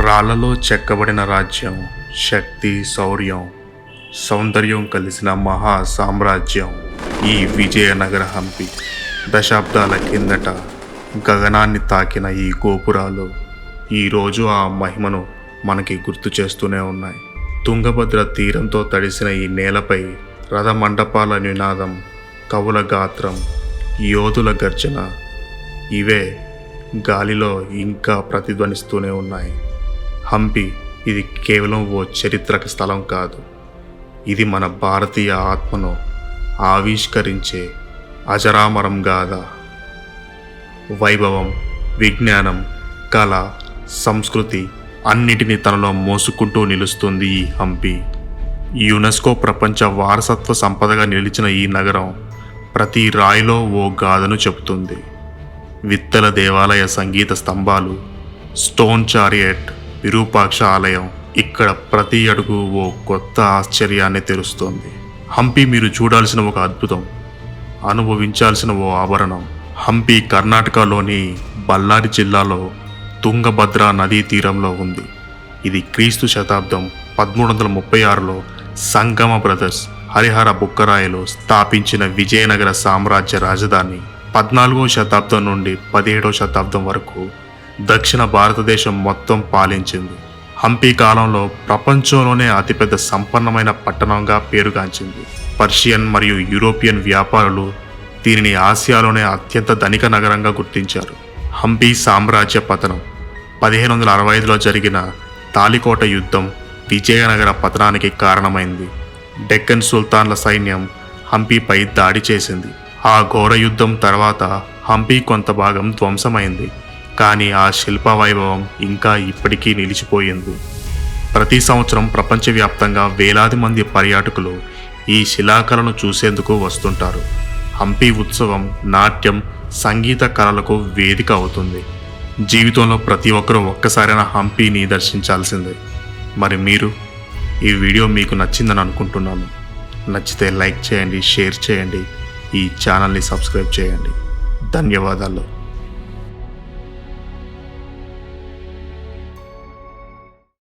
రాళ్లలో చెక్కబడిన రాజ్యం, శక్తి, శౌర్యం, సౌందర్యం కలిసిన మహా సామ్రాజ్యం ఈ విజయనగర హంపి. దశాబ్దాల కిందట గగనాన్ని తాకిన ఈ గోపురాలు ఈరోజు ఆ మహిమను మనకి గుర్తు చేస్తూనే ఉన్నాయి. తుంగభద్ర తీరంతో తడిసిన ఈ నేలపై రథమండపాల నినాదం, కవుల గాత్రం, యోధుల గర్జన ఇవే గాలిలో ఇంకా ప్రతిధ్వనిస్తూనే ఉన్నాయి. హంపి ఇది కేవలం ఓ చరిత్రక స్థలం కాదు, ఇది మన భారతీయ ఆత్మను ఆవిష్కరించే అజరామరం గాథ. వైభవం, విజ్ఞానం, కళ, సంస్కృతి అన్నిటినీ తనలో మోసుకుంటూ నిలుస్తుంది ఈ హంపి. యునెస్కో ప్రపంచ వారసత్వ సంపదగా నిలిచిన ఈ నగరం ప్రతి రాయిలో ఓ గాథను చెబుతుంది. విత్తల దేవాలయ సంగీత స్తంభాలు, స్టోన్ చారియట్, విరూపాక్ష ఆలయం, ఇక్కడ ప్రతి అడుగు ఓ కొత్త ఆశ్చర్యాన్ని తెరుస్తోంది. హంపి మీరు చూడాల్సిన ఒక అద్భుతం, అనుభవించాల్సిన ఓ ఆభరణం. హంపి కర్ణాటకలోని బళ్ళారి జిల్లాలో తుంగభద్ర నదీ తీరంలో ఉంది. ఇది క్రీస్తు శతాబ్దం 1336లో సంగమ బ్రదర్స్ హరిహర బుక్కరాయలు స్థాపించిన విజయనగర సామ్రాజ్య రాజధాని. 14వ శతాబ్దం నుండి 17వ శతాబ్దం వరకు దక్షిణ భారతదేశం మొత్తం పాలించింది. హంపి కాలంలో ప్రపంచంలోనే అతిపెద్ద సంపన్నమైన పట్టణంగా పేరుగాంచింది. పర్షియన్ మరియు యూరోపియన్ వ్యాపారులు దీనిని ఆసియాలోనే అత్యంత ధనిక నగరంగా గుర్తించారు. హంపి సామ్రాజ్య పతనం 1565లో జరిగిన తాలికోట యుద్ధం విజయనగర పతనానికి కారణమైంది. డెక్కన్ సుల్తాన్ల సైన్యం హంపిపై దాడి చేసింది. ఆ ఘోర యుద్ధం తర్వాత హంపి కొంత భాగం ధ్వంసమైంది, కానీ ఆ శిల్ప వైభవం ఇంకా ఇప్పటికీ నిలిచిపోయింది. ప్రతి సంవత్సరం ప్రపంచవ్యాప్తంగా వేలాది మంది పర్యాటకులు ఈ శిలాకళను చూసేందుకు వస్తుంటారు. హంపి ఉత్సవం నాట్యం, సంగీత కళలకు వేదిక అవుతుంది. జీవితంలో ప్రతి ఒక్కరూ ఒక్కసారైనా హంపిని దర్శించాల్సిందే. మరి మీరు ఈ వీడియో మీకు నచ్చిందని అనుకుంటున్నాను. నచ్చితే లైక్ చేయండి, షేర్ చేయండి, ఈ ఛానల్ని సబ్స్క్రైబ్ చేయండి. ధన్యవాదాలు.